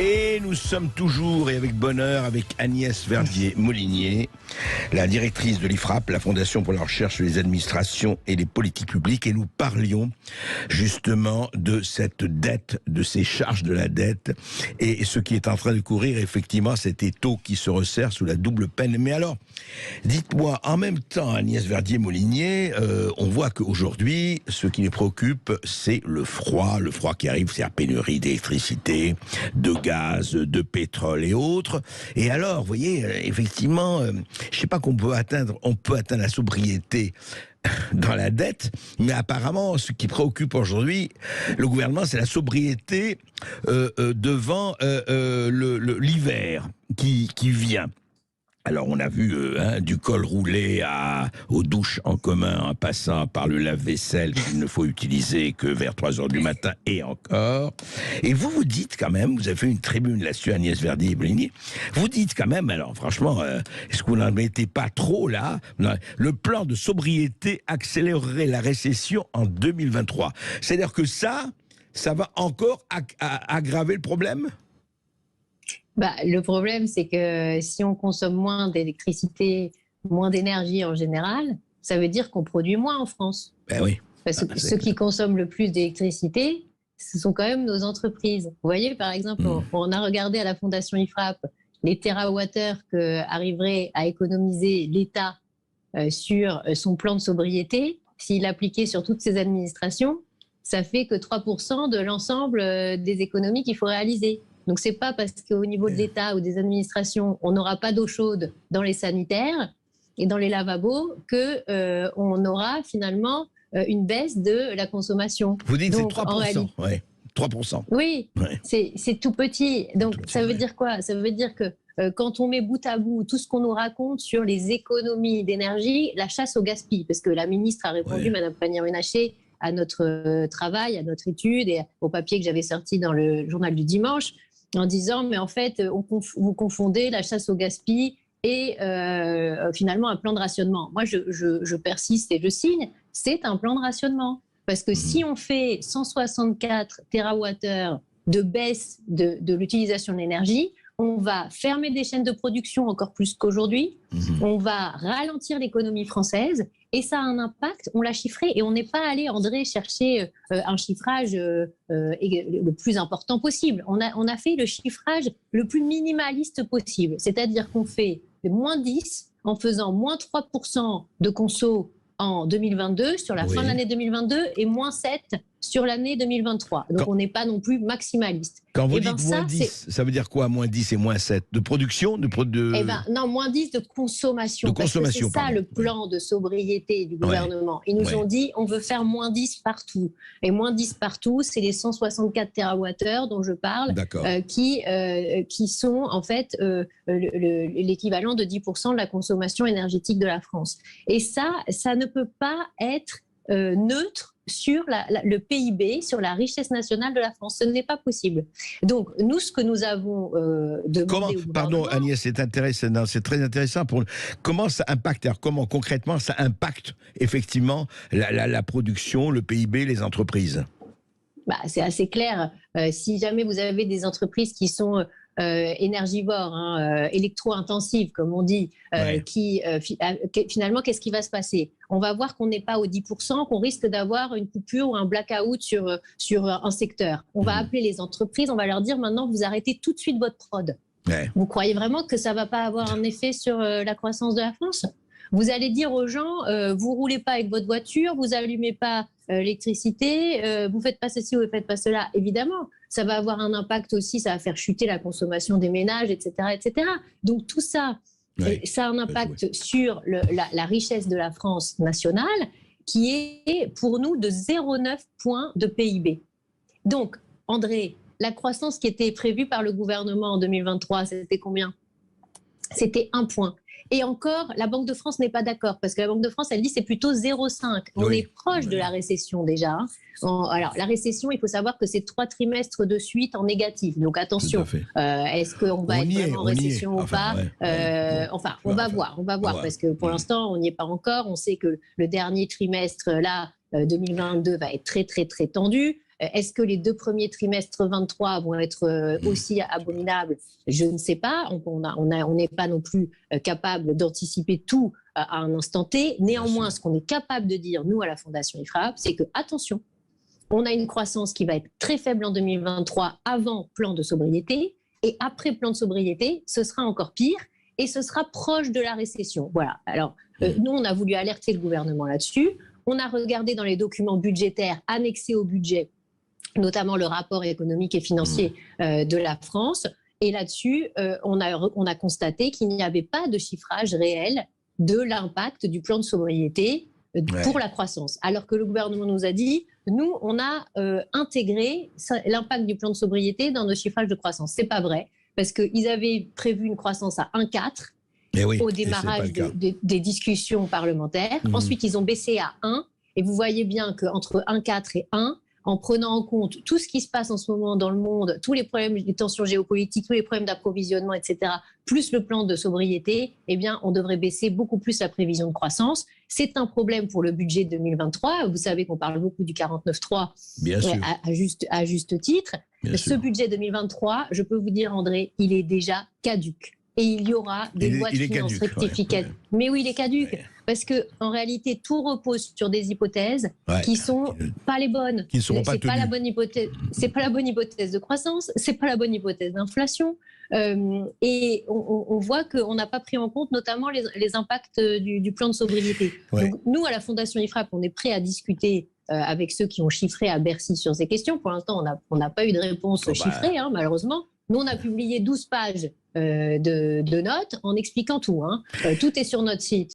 Et nous sommes toujours, et avec bonheur, avec Agnès Verdier-Molinier, la directrice de l'IFRAP, la Fondation pour la recherche sur les administrations et les politiques publiques. Et nous parlions justement de cette dette, de ces charges de la dette, et ce qui est en train de courir, effectivement, cet étau qui se resserre sous la double peine. Mais alors, dites-moi, en même temps, Agnès Verdier-Molinier, on voit qu'aujourd'hui, ce qui les préoccupe, c'est le froid qui arrive, c'est la pénurie d'électricité, de gaz, de pétrole et autres. Et alors, vous voyez, effectivement, je sais pas on peut atteindre la sobriété dans la dette, mais apparemment, ce qui préoccupe aujourd'hui le gouvernement, c'est la sobriété devant l'hiver qui vient. Alors on a vu du col roulé aux douches en commun en passant par le lave-vaisselle qu'il ne faut utiliser que vers 3 heures du matin et encore. Et vous dites quand même, vous avez fait une tribune là-dessus, Agnès Verdier-Molinier, vous dites quand même, alors franchement, est-ce que vous n'en mettez pas trop là? Le plan de sobriété accélérerait la récession en 2023. C'est-à-dire que ça va encore aggraver le problème? Le problème, c'est que si on consomme moins d'électricité, moins d'énergie en général, ça veut dire qu'on produit moins en France. Ben oui. Parce que ceux qui consomment le plus d'électricité, ce sont quand même nos entreprises. Vous voyez, par exemple, on a regardé à la Fondation IFRAP les térawattheures qu'arriverait à économiser l'État sur son plan de sobriété. S'il l'appliquait sur toutes ses administrations, ça fait que 3% de l'ensemble des économies qu'il faut réaliser. Donc, ce n'est pas parce qu'au niveau de l'État ou des administrations, on n'aura pas d'eau chaude dans les sanitaires et dans les lavabos qu'on aura finalement une baisse de la consommation. Vous dites que c'est 3%, ouais. 3%. Oui, ouais. C'est tout petit. Donc, tout petit, ça veut dire quoi? Ça veut dire que quand on met bout à bout tout ce qu'on nous raconte sur les économies d'énergie, la chasse au gaspillage, parce que la ministre a répondu, Mme Pannier-Runacher, à notre travail, à notre étude et au papier que j'avais sorti dans le journal du dimanche, en disant, mais en fait, vous confondez la chasse au gaspillage et finalement un plan de rationnement. Moi, je persiste et je signe, c'est un plan de rationnement. Parce que si on fait 164 TWh de baisse de l'utilisation de l'énergie, on va fermer des chaînes de production encore plus qu'aujourd'hui, on va ralentir l'économie française, et ça a un impact, on l'a chiffré, et on n'est pas allé, André, chercher un chiffrage le plus important possible. On a fait le chiffrage le plus minimaliste possible, c'est-à-dire qu'on fait moins 10 en faisant moins 3% de conso en 2022, sur la fin de l'année 2022, et moins 7 sur l'année 2023. Donc on n'est pas non plus maximaliste. Quand vous dites moins 10, ça veut dire quoi, moins 10 et moins 7? De production Non, moins 10 de consommation. De consommation, c'est ça le plan de sobriété du gouvernement. Ils nous ont dit, on veut faire moins 10 partout. Et moins 10 partout, c'est les 164 TWh dont je parle, qui sont en fait l'équivalent de 10% de la consommation énergétique de la France. Et ça ne peut pas être neutre sur le PIB, sur la richesse nationale de la France. Ce n'est pas possible. Donc, nous, ce que nous avons demandé au gouvernement... Pardon, Agnès, c'est très intéressant. Comment ça impacte, alors comment concrètement ça impacte effectivement la production, le PIB, les entreprises? C'est assez clair. Si jamais vous avez des entreprises qui sont énergivores, électro-intensives, comme on dit, finalement, qu'est-ce qui va se passer? On va voir qu'on n'est pas aux 10%, qu'on risque d'avoir une coupure ou un blackout sur un secteur. On va appeler les entreprises, on va leur dire maintenant, vous arrêtez tout de suite votre prod. Vous croyez vraiment que ça ne va pas avoir un effet sur la croissance de la France? Vous allez dire aux gens, vous ne roulez pas avec votre voiture, vous n'allumez pas l'électricité, vous ne faites pas ceci ou vous ne faites pas cela. Évidemment, ça va avoir un impact aussi, ça va faire chuter la consommation des ménages, etc. etc. Donc tout ça, ça a un impact sur la richesse de la France nationale, qui est pour nous de 0,9 points de PIB. Donc, André, la croissance qui était prévue par le gouvernement en 2023, c'était combien? C'était 1 point. Et encore, la Banque de France n'est pas d'accord, parce que la Banque de France, elle dit c'est plutôt 0,5. On est proche de la récession déjà. Alors, la récession, il faut savoir que c'est 3 trimestres de suite en négatif. Donc attention, est-ce qu'on va être vraiment en récession ou pas? On va voir, parce que pour l'instant, on n'y est pas encore. On sait que le dernier trimestre, là, 2022, va être très, très, très tendu. Est-ce que les 2 premiers trimestres 23 vont être aussi abominables? Je ne sais pas. On n'est pas non plus capable d'anticiper tout à un instant T. Néanmoins, ce qu'on est capable de dire, nous, à la Fondation IFRAP, c'est que, attention, on a une croissance qui va être très faible en 2023 avant plan de sobriété. Et après plan de sobriété, ce sera encore pire et ce sera proche de la récession. Voilà. Alors, nous, on a voulu alerter le gouvernement là-dessus. On a regardé dans les documents budgétaires annexés au budget, notamment le rapport économique et financier de la France. Et là-dessus, on a constaté qu'il n'y avait pas de chiffrage réel de l'impact du plan de sobriété pour la croissance. Alors que le gouvernement nous a dit, nous, on a intégré l'impact du plan de sobriété dans nos chiffrages de croissance. Ce n'est pas vrai, parce qu'ils avaient prévu une croissance à 1,4 au démarrage des discussions parlementaires. Ensuite, ils ont baissé à 1. Et vous voyez bien qu'entre 1,4 et 1, en prenant en compte tout ce qui se passe en ce moment dans le monde, tous les problèmes des tensions géopolitiques, tous les problèmes d'approvisionnement, etc., plus le plan de sobriété, eh bien, on devrait baisser beaucoup plus la prévision de croissance. C'est un problème pour le budget 2023. Vous savez qu'on parle beaucoup du 49.3 à juste titre. Ce budget 2023, je peux vous dire, André, il est déjà caduc. Et il y aura des lois de finances rectificatives. Mais oui, il est caduc. Parce qu'en réalité, tout repose sur des hypothèses qui ne sont pas les bonnes. Qui ne seront pas tenues. C'est pas la bonne hypothèse de croissance, ce n'est pas la bonne hypothèse d'inflation. Et on voit qu'on n'a pas pris en compte notamment les impacts du plan de sobriété. Donc, nous, à la Fondation IFRAP, on est prêt à discuter avec ceux qui ont chiffré à Bercy sur ces questions. Pour l'instant, on n'a pas eu de réponse chiffrée, malheureusement. Nous, on a publié 12 pages de notes en expliquant tout. Tout est sur notre site.